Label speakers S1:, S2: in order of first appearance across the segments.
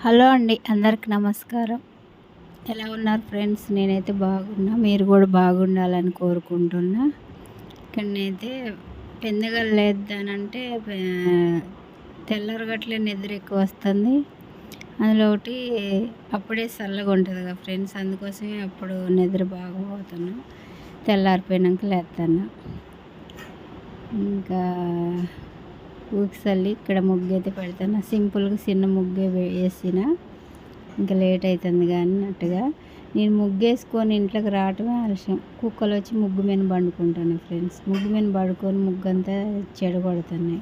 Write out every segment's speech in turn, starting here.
S1: Hello అండి, అందరికి నమస్కారం. ఎలా ఉన్నారు ఫ్రెండ్స్? నేనైతే బాగున్నా. మీరు కూడా బాగుండాలని కోరుకుంటున్నా. ఇక్కడనైతే పెందగలు లేద్దానంటే తెల్లరగట్లే నిద్ర ఎక్కువ వస్తుంది. అందులో ఒకటి అప్పుడే చల్లగా ఉంటుంది కదా ఫ్రెండ్స్, అందుకోసమే అప్పుడు నిద్ర బాగా పోతున్నా. తెల్లారిపోయినాక లేస్తాను. ఇంకా ఊకిసల్లి ఇక్కడ ముగ్గు అయితే పెడతాను. సింపుల్గా చిన్న ముగ్గే వేసిన, ఇంకా లేట్ అవుతుంది కానీ అన్నట్టుగా నేను ముగ్గు వేసుకొని ఇంట్లోకి రావటమే ఆలస్యం. కుక్కలు వచ్చి ముగ్గు మీద పండుకుంటాను ఫ్రెండ్స్. ముగ్గు మీద పడుకొని ముగ్గు అంతా చెడగొడుతున్నాయి.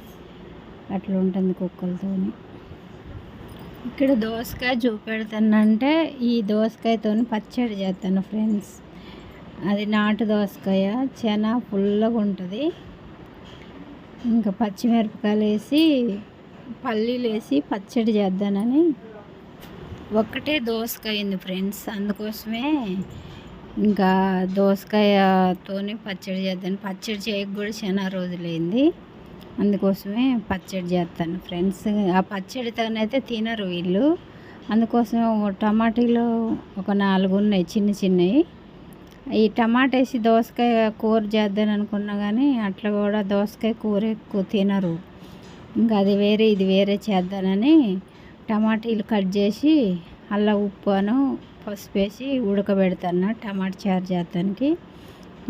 S1: అట్లా ఉంటుంది కుక్కలతోని. ఇక్కడ దోసకాయ చూపెడతానంటే ఈ దోసకాయతో పచ్చడి చేస్తాను ఫ్రెండ్స్. అది నాటు దోసకాయ, చాలా పుల్లగా ఉంటుంది. ఇంకా పచ్చిమిరపకాయలు వేసి పల్లీలు వేసి పచ్చడి చేద్దానని. ఒక్కటే దోసకాయ ఉంది ఫ్రెండ్స్, అందుకోసమే ఇంకా దోసకాయతో పచ్చడి చేద్దాను. పచ్చడి చేయక కూడా చాలా రోజులైంది, అందుకోసమే పచ్చడి చేస్తాను ఫ్రెండ్స్. ఆ పచ్చడితోనైతే తినరు వీళ్ళు, అందుకోసమే టమాటీలు ఒక 4 ఉన్నాయి చిన్న చిన్నవి. ఈ టమాటా వేసి దోసకాయ కూర చేద్దాను అనుకున్నా కానీ అట్లా కూడా దోసకాయ కూర ఎక్కువ తినరు. ఇంకా అది వేరే ఇది వేరే చేద్దానని టమాటీలు కట్ చేసి అల్లం ఉప్పును పసుపు వేసి ఉడకబెడతాను టమాటా చారు చేస్తానికి.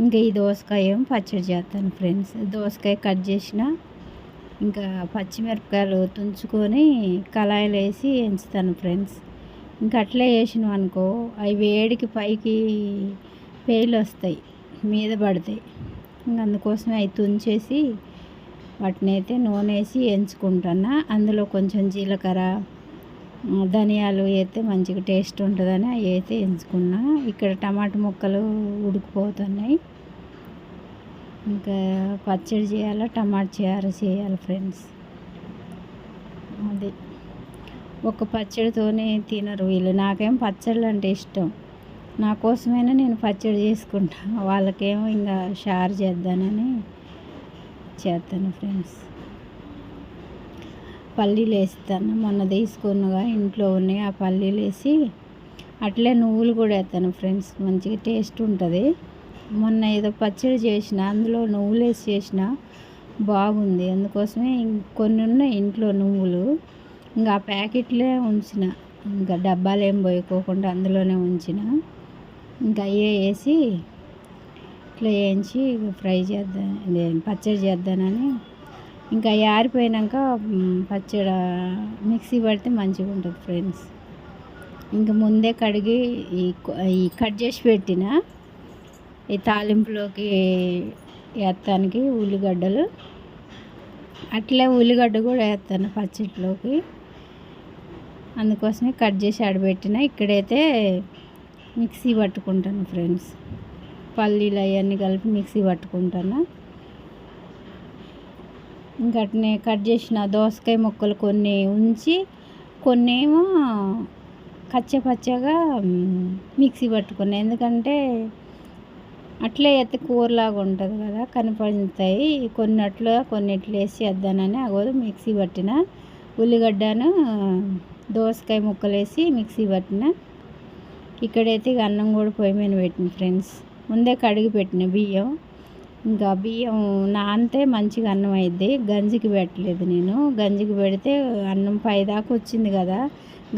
S1: ఇంకా ఈ దోసకాయ ఏమో పచ్చడి చేస్తాను ఫ్రెండ్స్. దోసకాయ కట్ చేసిన, ఇంకా పచ్చిమిరపకాయలు తుంచుకొని కళాయిలు వేసి ఎంచుతాను ఫ్రెండ్స్. ఇంకా అట్లే వేసినాం అనుకో, అవి వేడికి పైకి పేలు వస్తాయి, మీద పడతాయి. ఇంకా అందుకోసమే అవి తుంచేసి వాటిని అయితే నూనె వేసి ఎంచుకుంటున్నా. అందులో కొంచెం జీలకర్ర ధనియాలు వేస్తే మంచిగా టేస్ట్ ఉంటుందని అవి అయితే ఎంచుకున్నా. ఇక్కడ టమాటా ముక్కలు ఉడికిపోతున్నాయి. ఇంకా పచ్చడి చేయాలి, టమాటా చారు చేయాలి ఫ్రెండ్స్. అది ఒక పచ్చడితోనే తినరు వీళ్ళు. నాకేం పచ్చళ్ళు అంటే ఇష్టం, నా కోసమైనా నేను పచ్చడి చేసుకుంటా. వాళ్ళకేమో ఇంకా షార్ చేద్దానని చేస్తాను ఫ్రెండ్స్. పల్లీలు వేస్తాను, మొన్న తీసుకున్నగా ఇంట్లో ఉన్నాయి ఆ పల్లీలు వేసి. అట్లే నువ్వులు కూడా వేస్తాను ఫ్రెండ్స్, మంచిగా టేస్ట్ ఉంటుంది. మొన్న ఏదో పచ్చడి చేసిన, అందులో నువ్వులు వేసి చేసిన, బాగుంది. అందుకోసమే కొన్ని ఉన్నాయి ఇంట్లో నువ్వులు. ఇంకా ఆ ప్యాకెట్లే ఉంచిన, ఇంకా డబ్బాలు ఏం పోయిపోకుండా అందులోనే ఉంచిన. ఇంకా అయ్యే వేసి ఇట్లా వేయించి ఫ్రై చేద్దాం, పచ్చడి చేద్దానని. ఇంకా ఆరిపోయినాక పచ్చడి మిక్సీ పడితే మంచిగా ఉంటుంది ఫ్రెండ్స్. ఇంకా ముందే కడిగి ఈ కట్ చేసి పెట్టిన ఈ తాలింపులోకి వేస్తానికి ఉల్లిగడ్డలు, అట్లే ఉల్లిగడ్డ కూడా వేస్తాను పచ్చడిలోకి. అందుకోసమే కట్ చేసి ఆడబెట్టిన. ఇక్కడైతే మిక్సీ పట్టుకుంటాను ఫ్రెండ్స్. పల్లీలు అవన్నీ కలిపి మిక్సీ పట్టుకుంటాను. ఇంకట్నే కట్ చేసిన దోసకాయ ముక్కలు కొన్ని ఉంచి, కొన్ని ఏమో కచ్చపచ్చగా మిక్సీ పట్టుకున్నాను. ఎందుకంటే అట్లే అయితే కూరలాగా ఉంటుంది కదా, కనపడతాయి. కొన్నిట్లు వేసి వేద్దానని అగోదు మిక్సీ పట్టిన. ఉల్లిగడ్డను దోసకాయ ముక్కలు వేసి మిక్సీ పట్టిన. ఇక్కడైతే ఇక అన్నం కూడా పొయ్యి మీద పెట్టిన ఫ్రెండ్స్. ముందే కడిగి పెట్టిన బియ్యం. ఇంకా బియ్యం నానితే మంచిగా అన్నం అయింది. గంజికి పెట్టలేదు నేను. గంజికి పెడితే అన్నం పైదాకా వచ్చింది కదా,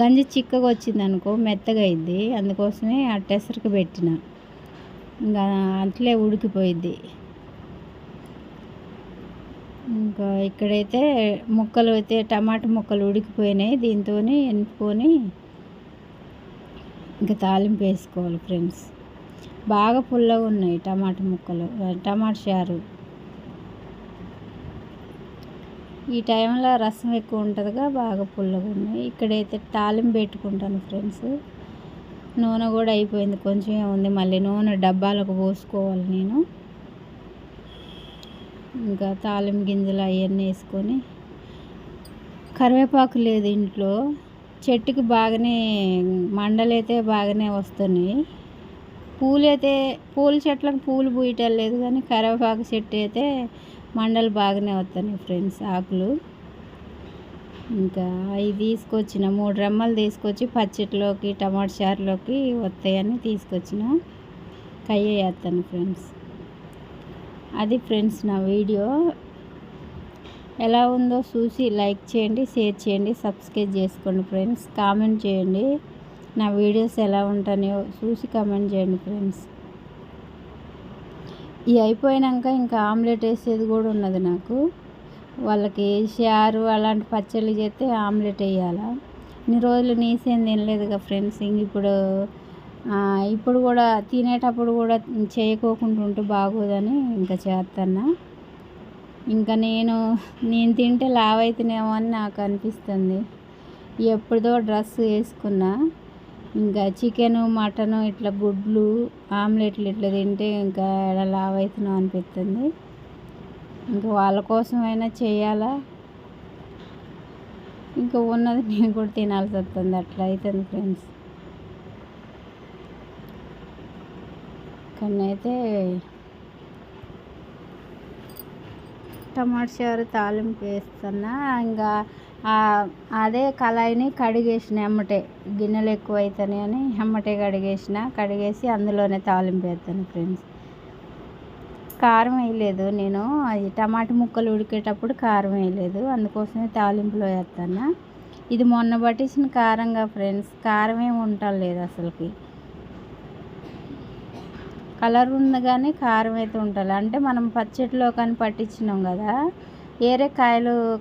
S1: గంజి చిక్కగా వచ్చింది అనుకో మెత్తగా అయింది. అందుకోసమే అట్టెసరికి పెట్టిన, ఇంకా అట్లే ఉడికిపోయిద్ది. ఇంకా ఇక్కడైతే ముక్కలు అయితే టమాటా ముక్కలు ఉడికిపోయినాయి. దీంతో ఎనుపుకొని ఇంకా తాలింపు వేసుకోవాలి ఫ్రెండ్స్. బాగా పుల్లగా ఉన్నాయి టమాటా ముక్కలు, టమాటా చారు. ఈ టైంలో రసం ఎక్కువ ఉంటుందిగా, బాగా పుల్లగా ఉన్నాయి. ఇక్కడైతే తాలింపు పెట్టుకుంటాను ఫ్రెండ్స్. నూనె కూడా అయిపోయింది, కొంచెమే ఉంది. మళ్ళీ నూనె డబ్బాలకు పోసుకోవాలి నేను. ఇంకా తాలింపు గింజలు అవన్నీ వేసుకొని, కరివేపాకు లేదు ఇంట్లో. చెట్టుకి బాగానే మండలైతే బాగానే వస్తున్నాయి. పూల చెట్లకు పూలు పూయటం లేదు, కానీ కరివేపాకు చెట్టు అయితే మండలు బాగానే వస్తున్నాయి ఫ్రెండ్స్, ఆకులు. ఇంకా అవి తీసుకొచ్చిన 3 రెమ్మలు తీసుకొచ్చి పచ్చడిలోకి టమాటా చారులోకి వస్తాయని తీసుకొచ్చిన కయ్య వేస్తాను ఫ్రెండ్స్. అది ఫ్రెండ్స్ నా వీడియో. ఎలా ఉందో చూసి లైక్ చేయండి, షేర్ చేయండి, సబ్స్క్రైబ్ చేసుకోండి ఫ్రెండ్స్. కామెంట్ చేయండి, నా వీడియోస్ ఎలా ఉంటాయో చూసి కామెంట్ చేయండి ఫ్రెండ్స్. ఇవి అయిపోయాక ఇంకా ఆమ్లెట్ వేసేది కూడా ఉన్నది నాకు. వాళ్ళకి చారు అలాంటి పచ్చళ్ళు చేస్తే ఆమ్లెట్ వేయాలా. ఇన్ని రోజులు నీసేం తినలేదుగా ఫ్రెండ్స్. ఇప్పుడు కూడా తినేటప్పుడు కూడా చేయకోకుండా ఉంటే బాగోదని ఇంకా చేస్తాను. ఇంకా నేను తింటే లావు అవుతున్నామో అని నాకు అనిపిస్తుంది. ఎప్పుడుదో డ్రెస్ వేసుకున్నా. ఇంకా చికెను మటను ఇట్లా గుడ్లు ఆమ్లెట్లు ఇట్లా తింటే ఇంకా ఎలా లావు అవుతున్నాం అనిపిస్తుంది. ఇంకా వాళ్ళ కోసమైనా చేయాలా. ఇంకా ఉన్నది నేను కూడా తినాల్సి వస్తుంది. అట్లా అవుతుంది ఫ్రెండ్స్. కానీ అయితే టమాటా చారు తాలింపు వేస్తున్నా. ఇంకా అదే కళాయిని కడిగేసిన ఎమ్మటే, గిన్నెలు ఎక్కువ అవుతాయి అని ఎమ్మటే కడిగేసి అందులోనే తాలింపు వేస్తాను ఫ్రెండ్స్. కారం వేయలేదు నేను. అది టమాటా ముక్కలు ఉడికేటప్పుడు కారం వేయలేదు, అందుకోసమే తాలింపులో వేస్తాను. ఇది మొన్న పట్టించిన కారంగా ఫ్రెండ్స్. కారం ఏమి ఉండలేదు అసలుకి. కలర్ ఉంది కానీ కారం అయితే ఉంటుంది. అంటే మనం పచ్చడిలో కానీ పట్టించినాం కదా, వేరే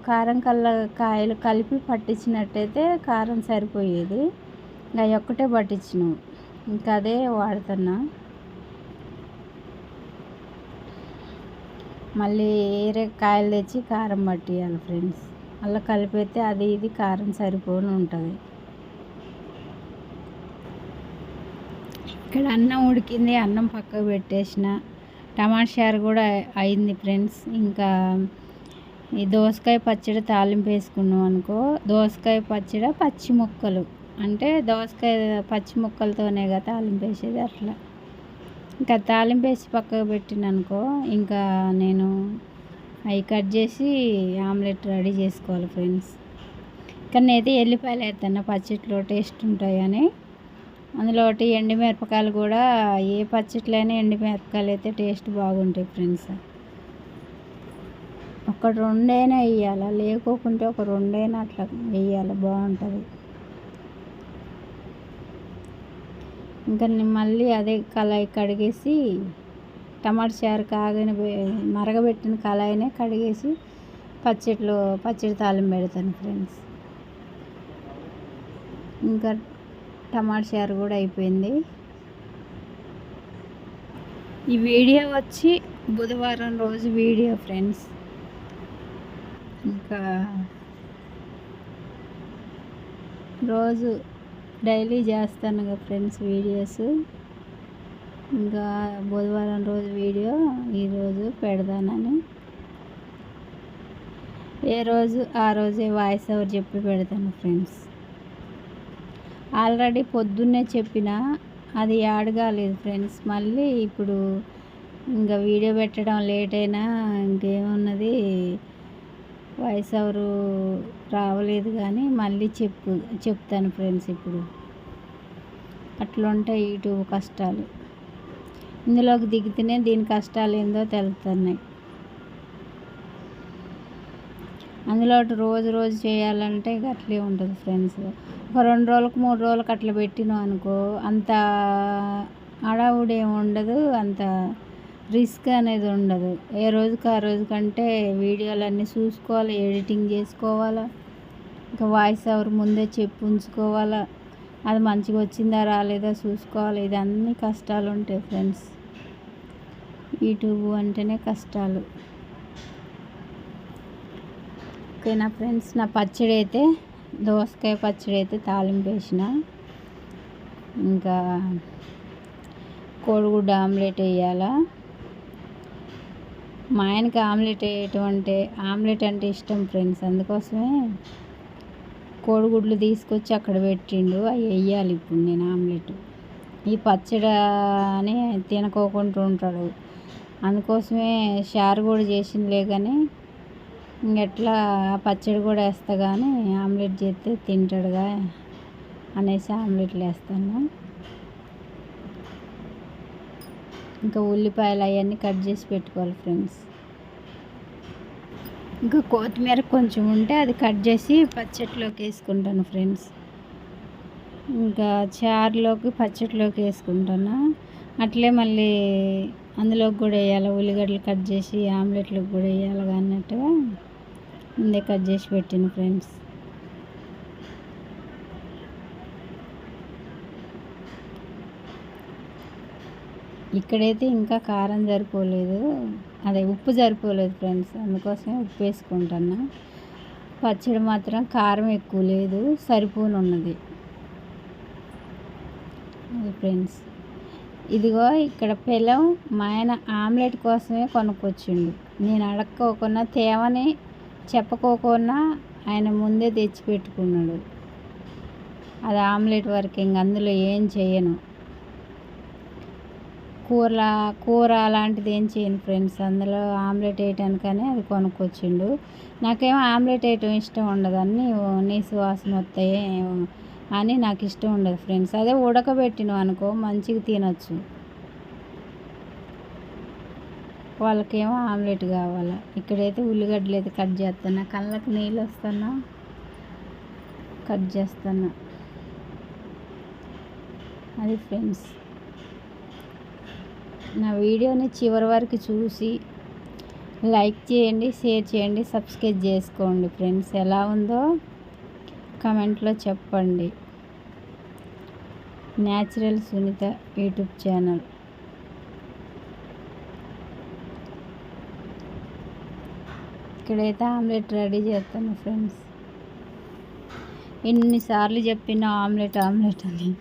S1: కారం కాయలు కలిపి పట్టించినట్టయితే కారం సరిపోయేది. అవి ఒక్కటే పట్టించినాం, ఇంకా అదే వాడుతున్నా. మళ్ళీ వేరే కాయలు తెచ్చి కారం పట్టియాలి ఫ్రెండ్స్. అలా కలిపితే అది ఇది కారం సరిపోని ఉంటుంది. ఇక్కడ అన్నం ఉడికింది, అన్నం పక్కకు పెట్టేసిన. టమాటా చారు కూడా అయింది ఫ్రెండ్స్. ఇంకా ఈ దోసకాయ పచ్చడి తాలింపు వేసుకున్నాం అనుకో. దోసకాయ పచ్చడి పచ్చి ముక్కలు, అంటే దోసకాయ పచ్చి ముక్కలతోనే కదా తాలింపు వేసేది. అట్లా ఇంకా తాలింపు వేసి పక్కకు పెట్టిననుకో, ఇంకా నేను అవి కట్ చేసి ఆమ్లెట్ రెడీ చేసుకోవాలి ఫ్రెండ్స్. కానీ అయితే ఎల్లిపాయలు వేస్తాను పచ్చడిలో టేస్ట్ ఉంటాయని. అందులో ఎండుమిరపకాయలు కూడా, ఏ పచ్చట్లైనా ఎండుమిరపకాయలు అయితే టేస్ట్ బాగుంటాయి ఫ్రెండ్స్. ఒక 2 అయినా వేయాలి, లేకోకుంటే ఒక 2 అయినా అట్లా వేయాలి, బాగుంటుంది. ఇంకా నేను మళ్ళీ అదే కళాయి కడిగేసి, టమాటా చారు మరగబెట్టిన కళాయినే కడిగేసి పచ్చడి తాలింపు పెడతాను ఫ్రెండ్స్. ఇంకా టమాటా చారు కూడా అయిపోయింది. ఈ వీడియో వచ్చి బుధవారం రోజు వీడియో ఫ్రెండ్స్. ఇంకా రోజు డైలీ చేస్తాను కదా ఫ్రెండ్స్ వీడియోస్. ఇంకా బుధవారం రోజు వీడియో ఈరోజు పెడతానని, ఏ రోజు ఆ రోజే వాయిస్ ఓవర్ చెప్పి పెడతాను ఫ్రెండ్స్. ఆల్రెడీ పొద్దున్నే చెప్పిన, అది యాడ్ కాలేదు ఫ్రెండ్స్. మళ్ళీ ఇప్పుడు ఇంకా వీడియో పెట్టడం లేట్ అయినా ఇంకేమున్నది, వాయిస్ ఓవర్ రావలేదు. కానీ మళ్ళీ చెప్తాను ఫ్రెండ్స్. ఇప్పుడు అట్లా ఉంటాయి యూట్యూబ్ కష్టాలు. ఇందులోకి దిగితేనే దీని కష్టాలు ఏందో తెలుస్తున్నాయి. అందులో రోజు చేయాలంటే అట్లే ఉంటుంది ఫ్రెండ్స్. ఒక 2 రోజులకు 3 రోజులకు అట్లా పెట్టినాం అనుకో, అంత హడావుడి ఏమి ఉండదు, అంత రిస్క్ అనేది ఉండదు. ఏ రోజుకి ఆ రోజు కంటే వీడియోలన్నీ చూసుకోవాలి, ఎడిటింగ్ చేసుకోవాలా, ఇంకా వాయిస్ ఓవర్ ముందే ఉంచుకోవాలా, అది మంచిగా వచ్చిందా రాలేదా చూసుకోవాలి. ఇది అన్ని కష్టాలు ఉంటాయి ఫ్రెండ్స్. యూట్యూబ్ అంటేనే కష్టాలు. ఓకేనా ఫ్రెండ్స్. నా పచ్చడి అయితే దోసకాయ పచ్చడి అయితే తాలింపు వేసిన. ఇంకా కోడిగుడ్డు ఆమ్లెట్ వేయాలా. మా ఆయనకి ఆమ్లెట్ అంటే ఇష్టం ఫ్రెండ్స్. అందుకోసమే కోడిగుడ్లు తీసుకొచ్చి అక్కడ పెట్టిండు, అవి వేయాలి ఇప్పుడు నేను ఆమ్లెట్. ఈ పచ్చడి అని తినకోకుండా ఉంటాడు, అందుకోసమే షారు కూడా చేసిందిలే. కానీ ఇంకెట్లా పచ్చడి కూడా వేస్తా కానీ ఆమ్లెట్ చేస్తే తింటాడుగా అనేసి ఆమ్లెట్లు వేస్తాను. ఇంకా ఉల్లిపాయలు అవన్నీ కట్ చేసి పెట్టుకోవాలి ఫ్రెండ్స్. ఇంకా కొత్తిమీర కొంచెం ఉంటే అది కట్ చేసి పచ్చడిలోకి వేసుకుంటాను ఫ్రెండ్స్. ఇంకా చారులోకి పచ్చడిలోకి వేసుకుంటాను. అట్లే మళ్ళీ అందులోకి కూడా వేయాలి, ఉల్లిగడ్డలు కట్ చేసి ఆమ్లెట్లోకి కూడా వేయాలి అన్నట్టుగా ముందే కట్ చేసి పెట్టాను ఫ్రెండ్స్. ఇక్కడైతే ఇంకా కారం సరిపోలేదు, అదే ఉప్పు సరిపోలేదు ఫ్రెండ్స్, అందుకోసమే ఉప్పు వేసుకుంటున్నా. పచ్చడి మాత్రం కారం ఎక్కువ లేదు, సరిపోను ఉన్నది. అది ఫ్రెండ్స్. ఇదిగో ఇక్కడ పెళ్ళం మా ఆయన ఆమ్లెట్ కోసమే కొనుక్కొచ్చిండు. నేను అడక్కోకుండా తేవని చెప్పకోకుండా ఆయన ముందే తెచ్చి పెట్టుకున్నాడు. అది ఆమ్లెట్ వరకు, ఇంక అందులో ఏం చేయను. కూర అలాంటిది ఏం చేయను ఫ్రెండ్స్. అందులో ఆమ్లెట్ వేయటానికనే అది కొనుక్కొచ్చిండు. నాకేమో ఆమ్లెట్ వేయటం ఇష్టం ఉండదు, అన్నీ నీసు వాసన వస్తాయి అని నాకు ఇష్టం ఉండదు ఫ్రెండ్స్. అదే ఉడకబెట్టిన అనుకో మంచిగా తినొచ్చు. వాళ్ళకేమో ఆమ్లెట్ కావాలి. ఇక్కడైతే ఉల్లిగడ్డలు అయితే కట్ చేస్తున్నా, కళ్ళకి నీళ్ళు వస్తున్నా కట్ చేస్తున్నా. అది ఫ్రెండ్స్. నా వీడియోని చివరి వరకు చూసి లైక్ చేయండి, షేర్ చేయండి, సబ్స్క్రైబ్ చేసుకోండి ఫ్రెండ్స్. ఎలా ఉందో కామెంట్లో చెప్పండి. Natural Sunitha YouTube channel. ఇక్కడైతే ఆమ్లెట్ రెడీ చేస్తాను ఫ్రెండ్స్. ఎన్నిసార్లు చెప్పిన ఆమ్లెట్ ఆమ్లెట్ అని.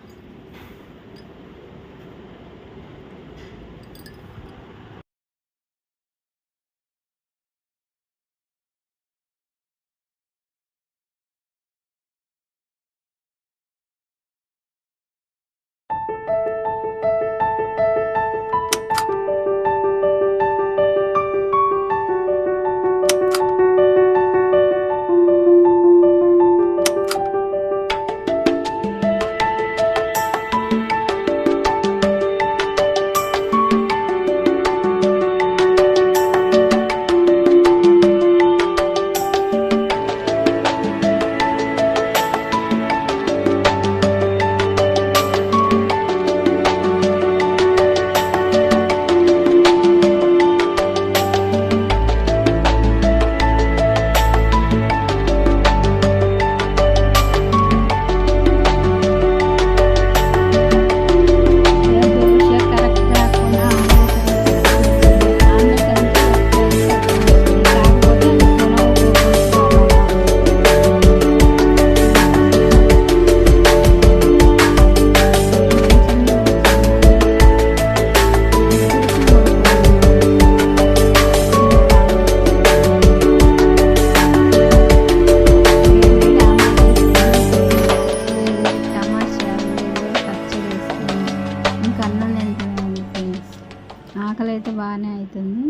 S1: ఆకలి అయితే బాగానే అవుతుంది.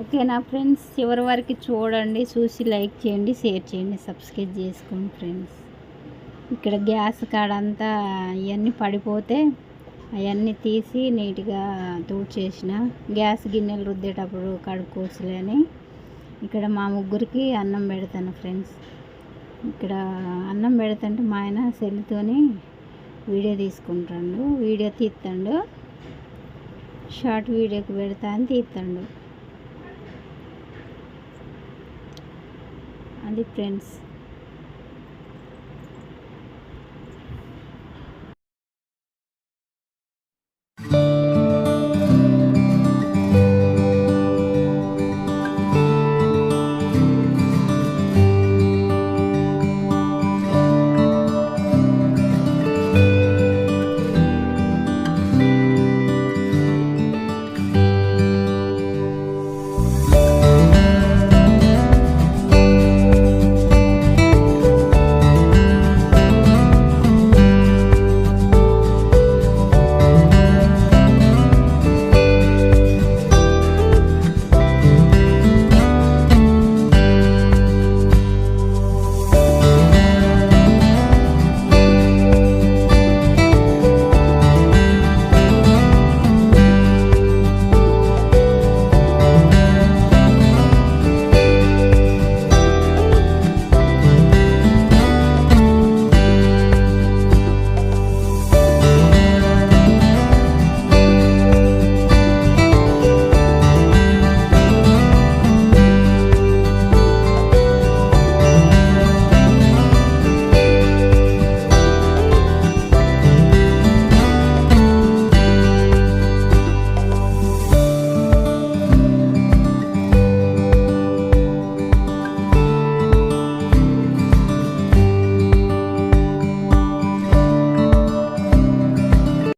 S1: ఓకేనా ఫ్రెండ్స్, చివరి వరకు చూడండి, చూసి లైక్ చేయండి, షేర్ చేయండి, సబ్స్క్రైబ్ చేసుకోండి ఫ్రెండ్స్. ఇక్కడ గ్యాస్ కాడంతా ఇవన్నీ పడిపోతే అవన్నీ తీసి నీట్గా తుడిచేసిన. గ్యాస్ గిన్నెలు రుద్దేటప్పుడు కడుక్కోవచ్చులే అని ఇక్కడ మా ముగ్గురికి అన్నం పెడతాను ఫ్రెండ్స్. ఇక్కడ అన్నం పెడుతుంటే మా ఆయన సెల్తోని వీడియో తీసుకుంటాడు, వీడియో తీస్తాడు, షార్ట్ వీడియోకి పెడతా అని తీస్తాడు. అది ఫ్రెండ్స్.